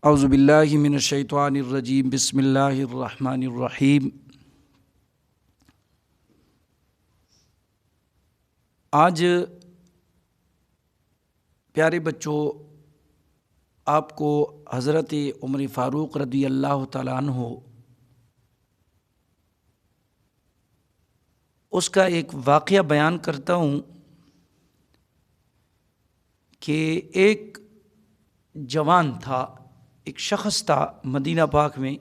اعوذ باللہ من الشیطان الرجیم بسم اللہ الرحمن الرحیم۔ آج پیارے بچوں آپ کو حضرت عمر فاروق رضی اللہ تعالیٰ عنہ اس کا ایک واقعہ بیان کرتا ہوں کہ ایک جوان تھا، ایک شخص تھا مدینہ پاک میں۔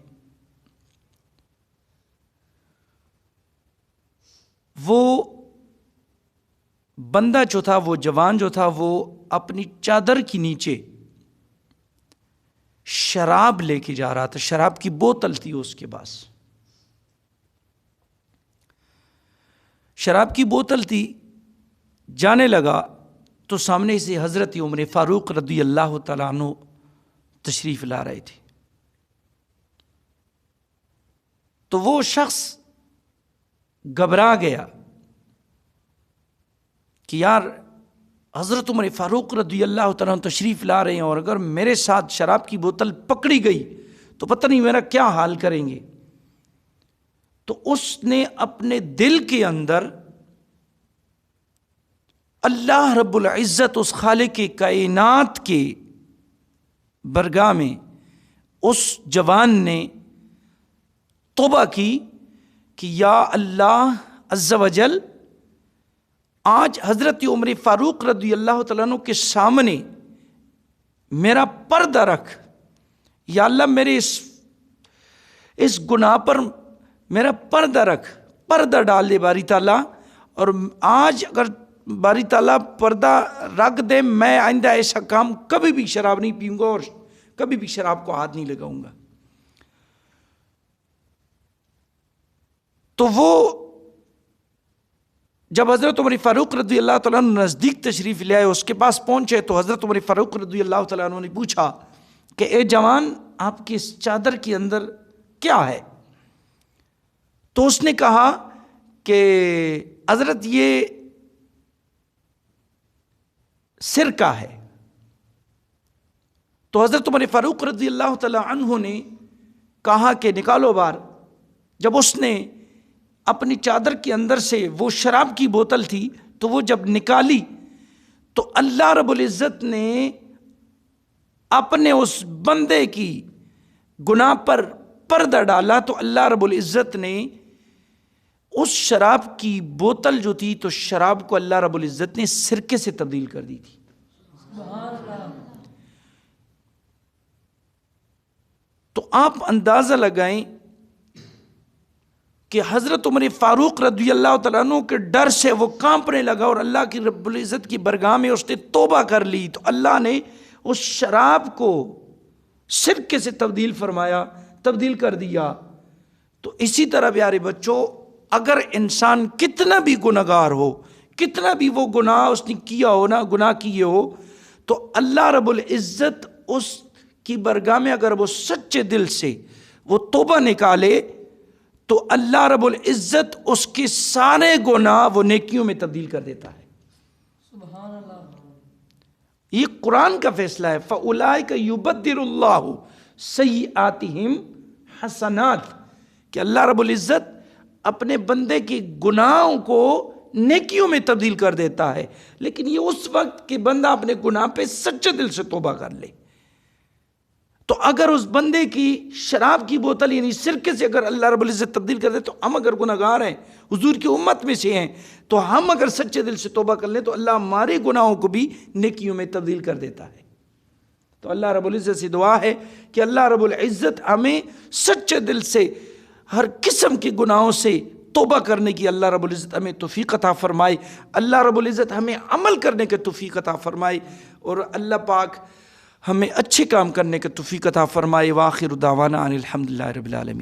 وہ بندہ جو تھا، وہ جوان جو تھا، وہ اپنی چادر کے نیچے شراب لے کے جا رہا تھا۔ شراب کی بوتل تھی اس کے پاس، شراب کی بوتل تھی۔ جانے لگا تو سامنے سے حضرت عمر فاروق رضی اللہ تعالیٰ عنہ تشریف لا رہے تھے۔ تو وہ شخص گھبرا گیا کہ یار حضرت عمر فاروق رضی اللہ تعالیٰ عنہ تشریف لا رہے ہیں، اور اگر میرے ساتھ شراب کی بوتل پکڑی گئی تو پتہ نہیں میرا کیا حال کریں گے۔ تو اس نے اپنے دل کے اندر اللہ رب العزت، اس خالق کائنات کے برگاہ میں اس جوان نے توبہ کی کہ یا اللہ عز و جل، آج حضرت عمر فاروق رضی اللہ تعالیٰ عنہ کے سامنے میرا پردہ رکھ۔ یا اللہ میرے اس گناہ پر میرا پردہ رکھ، پردہ ڈال دے باری تعالیٰ۔ اور آج اگر باری تعالیٰ پردہ رکھ دے، میں آئندہ ایسا کام کبھی بھی شراب نہیں پیوں گا اور کبھی بھی شراب کو ہاتھ نہیں لگاؤں گا۔ تو وہ جب حضرت عمر فاروق رضی اللہ تعالیٰ عنہ نزدیک تشریف لے آئے، اس کے پاس پہنچے، تو حضرت عمر فاروق رضی اللہ تعالیٰ عنہ نے پوچھا کہ اے جوان، آپ کی اس چادر کے اندر کیا ہے؟ تو اس نے کہا کہ حضرت یہ سرکہ ہے۔ تو حضرت عمر فاروق رضی اللہ تعالیٰ عنہ نے کہا کہ نکالو باہر۔ جب اس نے اپنی چادر کے اندر سے وہ شراب کی بوتل تھی تو وہ جب نکالی تو اللہ رب العزت نے اپنے اس بندے کی گناہ پر پردہ ڈالا۔ تو اللہ رب العزت نے اس شراب کی بوتل جو تھی، تو شراب کو اللہ رب العزت نے سرکے سے تبدیل کر دی تھی۔ تو آپ اندازہ لگائیں کہ حضرت عمر فاروق رضی اللہ تعالیٰ عنہ کے ڈر سے وہ کانپنے لگا، اور اللہ کی رب العزت کی برگاہ میں اس نے توبہ کر لی، تو اللہ نے اس شراب کو سرکے سے تبدیل کر دیا۔ تو اسی طرح پیارے بچوں، اگر انسان کتنا بھی گناہگار ہو، کتنا بھی وہ گناہ اس نے کیا ہو نا، گناہ کیے ہو، تو اللہ رب العزت اس کی برگاہ میں اگر وہ سچے دل سے وہ توبہ نکالے تو اللہ رب العزت اس کے سارے گناہ وہ نیکیوں میں تبدیل کر دیتا ہے۔ سبحان اللہ، یہ قرآن کا فیصلہ ہے۔ فَأُولَئِكَ يُبَدِّلُ اللَّهُ سَيِّئَاتِهِمْ حَسَنَاتٍ، کہ اللہ رب العزت اپنے بندے کے گناہوں کو نیکیوں میں تبدیل کر دیتا ہے، لیکن یہ اس وقت کہ بندہ اپنے گناہ پہ سچے دل سے توبہ کر لے۔ تو اگر اس بندے کی شراب کی بوتل یعنی سرکے سے اگر اللہ رب العزت تبدیل کر دے، تو ہم اگر گناہگار ہیں، حضور کی امت میں سے ہیں، تو ہم اگر سچے دل سے توبہ کر لیں تو اللہ ہمارے گناہوں کو بھی نیکیوں میں تبدیل کر دیتا ہے۔ تو اللہ رب العزت سے دعا ہے کہ اللہ رب العزت ہمیں سچے دل سے ہر قسم کے گناہوں سے توبہ کرنے کی اللہ رب العزت ہمیں توفیق عطا فرمائے، اللہ رب العزت ہمیں عمل کرنے کے توفیق عطا فرمائے، اور اللہ پاک ہمیں اچھے کام کرنے کے توفیق عطا فرمائے۔ وآخر دعوانا ان الحمدللہ رب العالمین۔